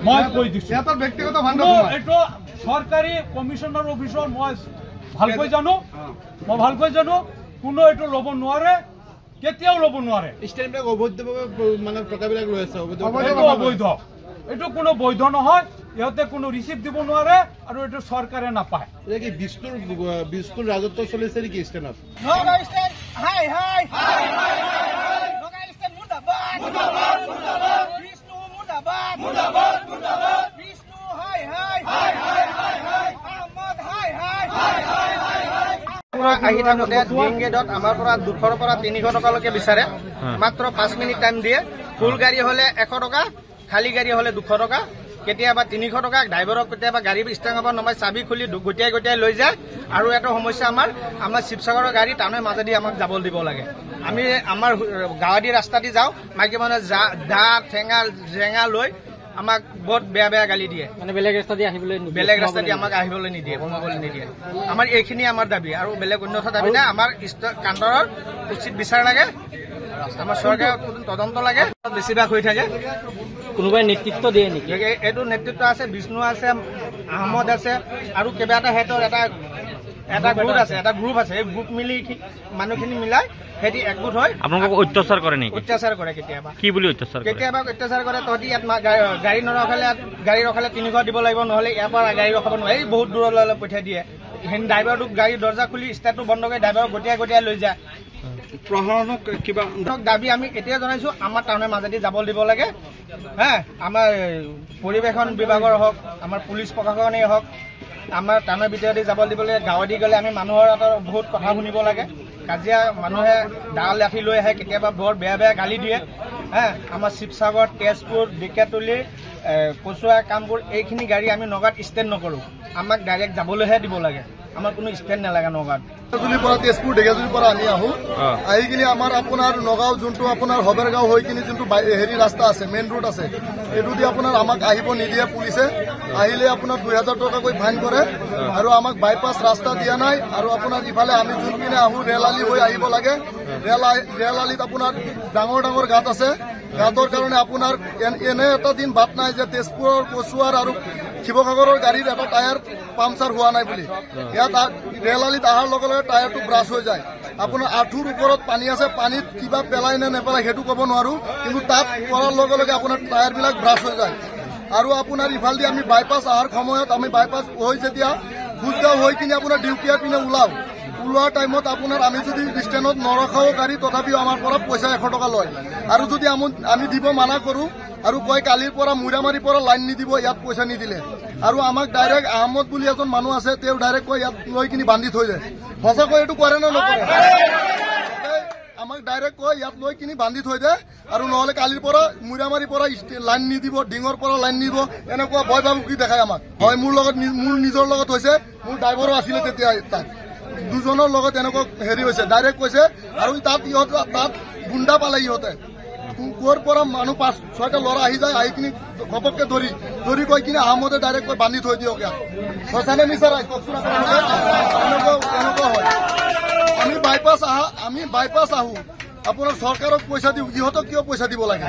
মই কৈ দিছো এটা ব্যক্তিগত ভাণ্ড এইটো সৰকাৰি কমিশনাৰ অফিসৰ মই ভালকৈ জানো মই ভালকৈ জানো কোনো এইটো লব নোৱাৰে কেতিয়াও লব নোৱাৰে স্টেটবিলাক অবৈধভাৱে মানে টকাবিলাক লৈ আছে অবৈধ এইটো কোনো বৈধ নহয় ইহঁতে কোনো ৰিচিভ দিব নোৱাৰে আৰু এইটো চৰকাৰে নাপায় কি বিস্কুল ৰাজত্ব চলিছে নেকি ষ্টেনত আহি থাকোঁতে মেইন গেটত আমাৰ পৰা 200 পৰা 300 টকালৈকে বিচাৰে মাত্ৰ 5 মিনিট টাইম দিয়ে ফুল গাড়ী হলে 100 টকা খালী গাড়ী হলে 200 টকা কেতিয়াবা 300 টকা ড্ৰাইভাৰক কেতিয়াবা গাড়ী ষ্টেণ্ডৰ পৰা নমাই চাবি খুলি গটিয়াই লৈ যায় আৰু এটা সমস্যা আমাৰ শিৱসাগৰৰ গাড়ী টাউনৰ মাজেদি আমাক যাব দিব লাগে আমি আমাৰ গাঁৱৰ ৰাস্তা দি যাওঁ মাইকী মানুহে দা ঠেঙা জেঙা লৈ আমাক বহুত বেয়া গালি দিয়ে মানে বেলেগ ৰাস্তা দি আমাক আহিবলৈ নিদিয়ে সোমাবলৈ নিদিয়ে আমাৰ এইখিনি আমাৰ দাবী আৰু বেলেগ অন্যথা দাবী নাই আমাৰ কাণ্ডৰৰ উচিত বিচাৰ লাগে আমাৰ চৰকাৰে তদন্ত লাগে বেছিভাগ হৈ থাকে কোনোবাই নেতৃত্ব দিয়ে নেকি এইটো নেতৃত্ব আছে বিষ্ণু আছে আহমদ আছে আৰু কেইবাটা হেতৰ এটা গ্ৰুপ আছে এই গ্ৰুপ মিলি মানুহখিনি মিলাই হেতি একগোট হয় আপোনালোকক অত্যাচাৰ কৰে নেকি অত্যাচাৰ কৰে কেতিয়াবা কি বুলি অত্যাচাৰ কৰে তহঁতি ইয়াত গাড়ী নৰখালে গাড়ী ৰখালে 300 দিব লাগিব নহলে ইয়াৰ পৰা গাড়ী ৰখাব নোৱাৰে এই বহুত দূৰলৈ পঠিয়াই দিয়ে হেন ড্ৰাইভাৰটোক গাড়ী দৰ্জা খুলি ষ্টাৰ্টটো বন্ধ কৰি ড্ৰাইভাৰক গটিয়াই লৈ যায় প্ৰশাসনক কিবা দাবী আমি এতিয়া জনাইছো আমাৰ টাউনৰ মাজেদি যাব দিব লাগে হা আমাৰ পৰিৱেশন বিভাগৰ হওক আমাৰ পুলিচ প্ৰশাসনেই হওক আমাৰ টাউনৰ ভিতৰদি যাব দিব লাগে গাঁৱদি গ'লে আমি মানুহৰ বহুত কথা শুনিব লাগে কাজিয়া মানুহে দা লাঠি লৈ আহে কেতিয়াবা বৰ বেয়া গালি দিয়ে হা আমাৰ শিৱসাগৰ তেজপুৰ ঢেকীয়াজুলি কচুৱা কামপুৰ এইখিনি গাড়ী আমি নগাঁৱত ষ্টেণ্ড নকৰোঁ আমাক ডাইৰেক্ট যাবলৈহে দিব লাগে আমাৰ কোনো ষ্টেণ্ড নালাগে নগাঁৱত তেজপুৰ ঢেকীয়াজুলিৰ পৰা আমি আহোঁ আহি কিনে আমাৰ আপোনাৰ নগাঁও যোনটো আপোনাৰ হবেৰগাঁও হৈ কিনে যোনটো হেৰি ৰাস্তা আছে মেইন ৰোড আছে এইটো দি আপোনাৰ আমাক আহিব নিদিয়ে পুলিচে আহিলে আপোনাৰ 2000 টকাকৈ ফাইন কৰে আৰু আমাক বাইপাছ ৰাস্তা দিয়া নাই আৰু আপোনাৰ ইফালে আমি যোনপিনে আহোঁ ৰেল হৈ আহিব লাগে ৰেল আলিত আপোনাৰ ডাঙৰ গাঁত আছে গাঁতৰ কাৰণে আপোনাৰ এনে এটা দিন বাট নাই যে তেজপুৰৰ কচুৱাৰ আৰু শিৱসাগৰৰ গাড়ীৰ এটা টায়াৰ পামচাৰ হোৱা নাই বুলি ইয়াত ৰেল আলিত অহাৰ লগে লগে টায়াৰটো ব্ৰাছ হৈ যায় আপোনাৰ আঁঠুৰ ওপৰত পানী আছে পানীত কিবা পেলাই নে নেপেলাই সেইটো ক'ব নোৱাৰো কিন্তু তাত পৰাৰ লগে লগে আপোনাৰ টায়াৰবিলাক ব্ৰাছ হৈ যায় আৰু আপোনাৰ ইফালেদি আমি বাইপাছ অহাৰ সময়ত আমি বাইপাছ হৈ যেতিয়া ভোজগাঁও হৈ কিনে আপোনাৰ ডিউটিয়াৰ পিনে ওলোৱাৰ টাইমত আপোনাৰ আমি যদি ষ্টেণ্ডত নৰখাও গাড়ী তথাপিও আমাৰ পৰা পইচা 100 টকা লয় আৰু যদি আমি দিব মানা কৰোঁ আৰু কয় কালিৰ পৰা মুৰামাৰীৰ পৰা লাইন নিদিব ইয়াত পইচা নিদিলে আৰু আমাক ডাইৰেক্ট আহমদ বুলি এজন মানুহ আছে তেওঁ ডাইৰেক্ট কয় ইয়াত লৈ কিনি বান্ধি থৈ যায় সঁচাকৈ এইটো কৰে নে নকৰে আমাক ডাইৰেক্ট কয় ইয়াত লৈ কিনি বান্ধি থৈ দিয়ে আৰু নহ'লে কালিৰ পৰা মুৰামাৰীৰ পৰা লাইন নিদিব ডিঙৰ পৰা লাইন নিদিব এনেকুৱা ভয় ভাবুকি দেখায় আমাক হয় মোৰ নিজৰ লগত হৈছে মোৰ ড্ৰাইভাৰো আছিলে তেতিয়া তাত দুজনৰ লগত এনেকুৱা হেৰি হৈছে ডাইৰেক্ট কৈছে আৰু তাত গুণ্ডা পালে ইহঁতে ক'ৰ পৰা মানুহ 5-6টা ল'ৰা আহি যায় আহি কিনি ঘপককে ধৰি গৈ কিনে আহমদে ডাইৰেক্ট কৈ বান্ধি থৈ দিয়ক ইয়াত সঁচানে মিছা কওকচোন এনেকুৱা হয় আমি বাইপাছ আহোঁ আপোনাৰ চৰকাৰক পইচা দিওঁ ইহঁতক কিয় পইচা দিব লাগে